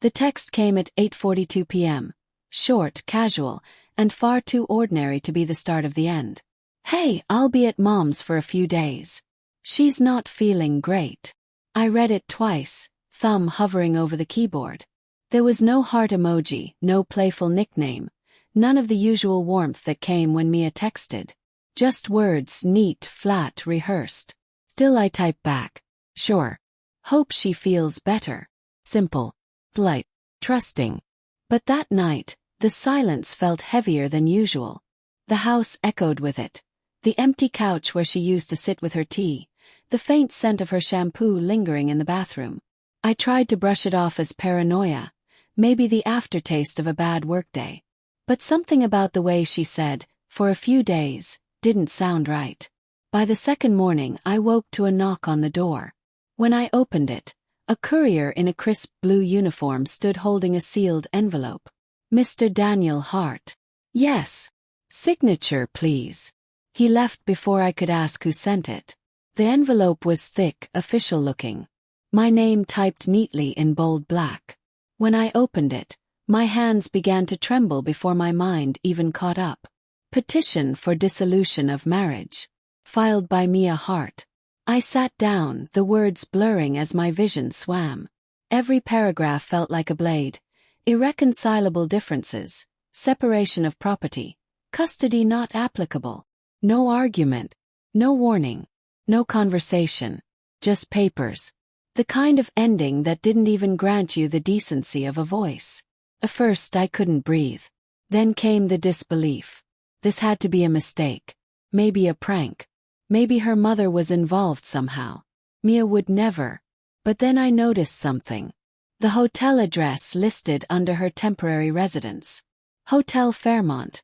The text came at 8:42 p.m. Short, casual, and far too ordinary to be the start of the end. Hey, I'll be at Mom's for a few days. She's not feeling great. I read it twice, thumb hovering over the keyboard. There was no heart emoji, no playful nickname, none of the usual warmth that came when Mia texted. Just words, neat, flat, rehearsed. Still I typed back. Sure. Hope she feels better. Simple. Polite. Trusting. But that night, the silence felt heavier than usual. The house echoed with it. The empty couch where she used to sit with her tea, the faint scent of her shampoo lingering in the bathroom. I tried to brush it off as paranoia, maybe the aftertaste of a bad workday. But something about the way she said, "for a few days," didn't sound right. By the second morning I woke to a knock on the door. When I opened it, a courier in a crisp blue uniform stood holding a sealed envelope. Mr. Daniel Hart. Yes. Signature, please. He left before I could ask who sent it. The envelope was thick, official-looking. My name typed neatly in bold black. When I opened it, my hands began to tremble before my mind even caught up. Petition for dissolution of marriage. Filed by Mia Hart. I sat down, the words blurring as my vision swam. Every paragraph felt like a blade. Irreconcilable differences. Separation of property. Custody not applicable. No argument. No warning. No conversation. Just papers. The kind of ending that didn't even grant you the decency of a voice. At first I couldn't breathe. Then came the disbelief. This had to be a mistake. Maybe a prank. Maybe her mother was involved somehow. Mia would never. But then I noticed something. The hotel address listed under her temporary residence. Hotel Fairmont.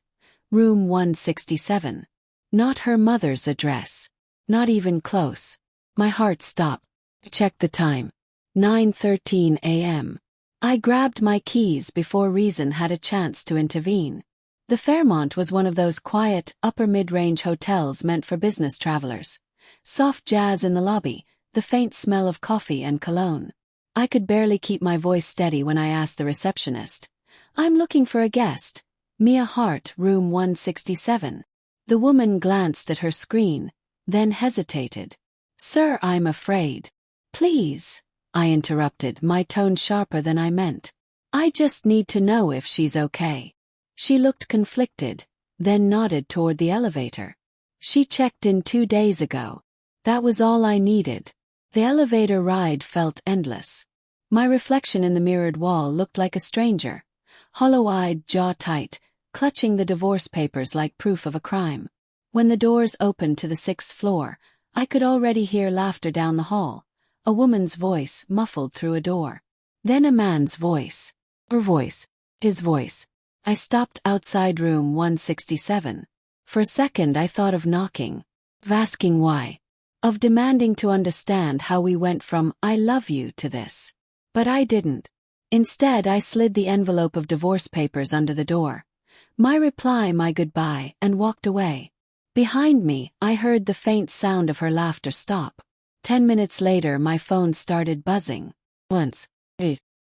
Room 167. Not her mother's address. Not even close. My heart stopped. Checked the time. 9:13 a.m. I grabbed my keys before reason had a chance to intervene. The Fairmont was one of those quiet, upper mid-range hotels meant for business travelers. Soft jazz in the lobby, the faint smell of coffee and cologne. I could barely keep my voice steady when I asked the receptionist. "I'm looking for a guest. Mia Hart, room 167. The woman glanced at her screen, then hesitated. "Sir, I'm afraid." "Please," I interrupted, my tone sharper than I meant. "I just need to know if she's okay." She looked conflicted, then nodded toward the elevator. "She checked in 2 days ago." That was all I needed. The elevator ride felt endless. My reflection in the mirrored wall looked like a stranger, hollow-eyed, jaw tight, clutching the divorce papers like proof of a crime. When the doors opened to the 6th floor, I could already hear laughter down the hall, a woman's voice muffled through a door. Then a man's voice. Her voice. His voice. I stopped outside room 167. For a second I thought of knocking. Of asking why. Of demanding to understand how we went from "I love you" to this. But I didn't. Instead I slid the envelope of divorce papers under the door. My reply, my goodbye, and walked away. Behind me, I heard the faint sound of her laughter stop. 10 minutes later my phone started buzzing. Once.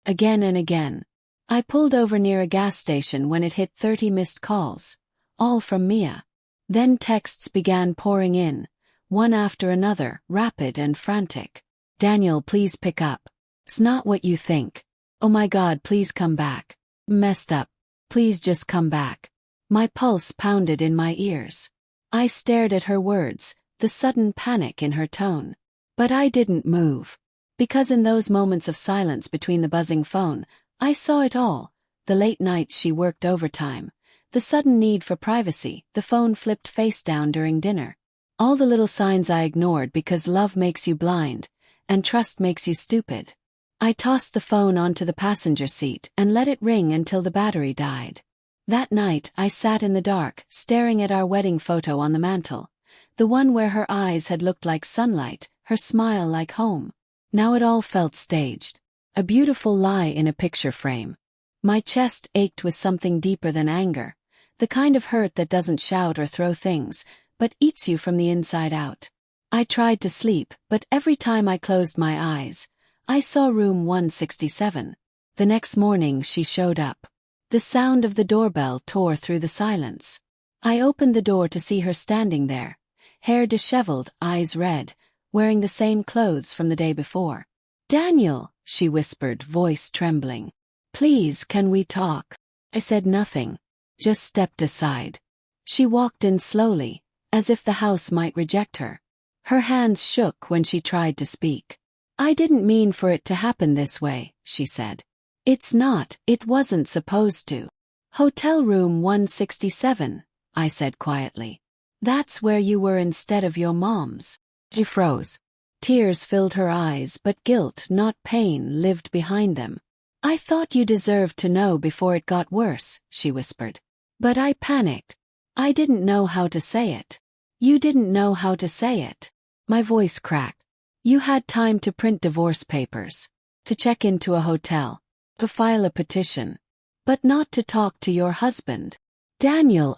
Again and again. I pulled over near a gas station when it hit 30 missed calls. All from Mia. Then texts began pouring in, one after another, rapid and frantic. "Daniel, please pick up. It's not what you think. Oh my God, please come back. Messed up. Please just come back." My pulse pounded in my ears. I stared at her words, the sudden panic in her tone. But I didn't move. Because in those moments of silence between the buzzing phone, I saw it all. The late nights she worked overtime. The sudden need for privacy, the phone flipped face down during dinner. All the little signs I ignored because love makes you blind, and trust makes you stupid. I tossed the phone onto the passenger seat and let it ring until the battery died. That night I sat in the dark, staring at our wedding photo on the mantel. The one where her eyes had looked like sunlight, her smile like home. Now it all felt staged. A beautiful lie in a picture frame. My chest ached with something deeper than anger. The kind of hurt that doesn't shout or throw things, but eats you from the inside out. I tried to sleep, but every time I closed my eyes, I saw room 167. The next morning she showed up. The sound of the doorbell tore through the silence. I opened the door to see her standing there, hair disheveled, eyes red, wearing the same clothes from the day before. "Daniel," she whispered, voice trembling. "Please, can we talk?" I said nothing, just stepped aside. She walked in slowly, as if the house might reject her. Her hands shook when she tried to speak. "I didn't mean for it to happen this way," she said. It wasn't supposed to." "Hotel room 167, I said quietly. "That's where you were instead of your mom's." She froze. Tears filled her eyes, but guilt, not pain, lived behind them. "I thought you deserved to know before it got worse," she whispered. "But I panicked. I didn't know how to say it." "You didn't know how to say it." My voice cracked. "You had time to print divorce papers, to check into a hotel, to file a petition, but not to talk to your husband." "Daniel,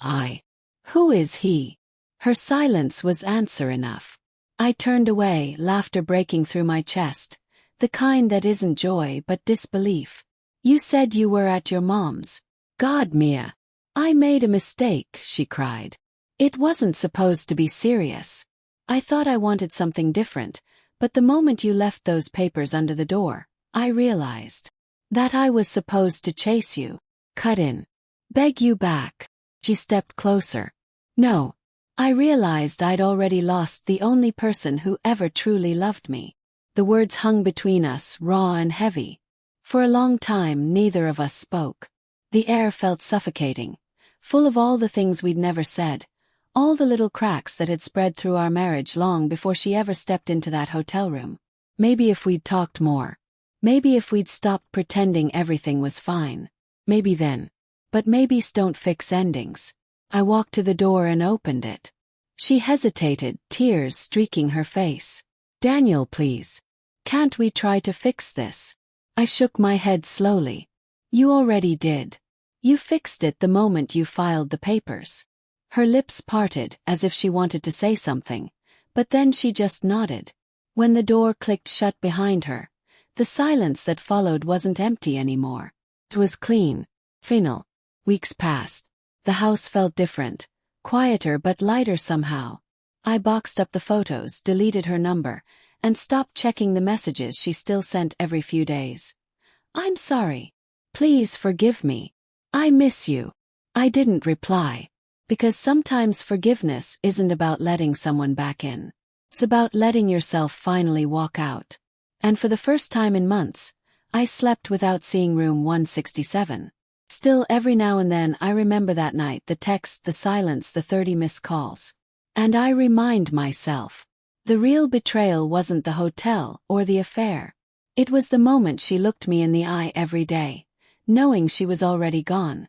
Who is he?" Her silence was answer enough. I turned away, laughter breaking through my chest, the kind that isn't joy but disbelief. "You said you were at your mom's." "God, Mia. I made a mistake," she cried. "It wasn't supposed to be serious. I thought I wanted something different, but the moment you left those papers under the door, I realized that I was supposed to chase you, cut in, beg you back." She stepped closer. "No. I realized I'd already lost the only person who ever truly loved me." The words hung between us, raw and heavy. For a long time, neither of us spoke. The air felt suffocating, full of all the things we'd never said, all the little cracks that had spread through our marriage long before she ever stepped into that hotel room. Maybe if we'd talked more. Maybe if we'd stopped pretending everything was fine. Maybe then. But maybes don't fix endings. I walked to the door and opened it. She hesitated, tears streaking her face. "Daniel, please. Can't we try to fix this?" I shook my head slowly. "You already did. You fixed it the moment you filed the papers." Her lips parted as if she wanted to say something, but then she just nodded. When the door clicked shut behind her, the silence that followed wasn't empty anymore. It was clean, final. Weeks passed. The house felt different, quieter but lighter somehow. I boxed up the photos, deleted her number, and stopped checking the messages she still sent every few days. "I'm sorry. Please forgive me. I miss you." I didn't reply. Because sometimes forgiveness isn't about letting someone back in. It's about letting yourself finally walk out. And for the first time in months, I slept without seeing room 167. Still, every now and then I remember that night, the text, the silence, the 30 missed calls. And I remind myself, the real betrayal wasn't the hotel or the affair. It was the moment she looked me in the eye every day, knowing she was already gone.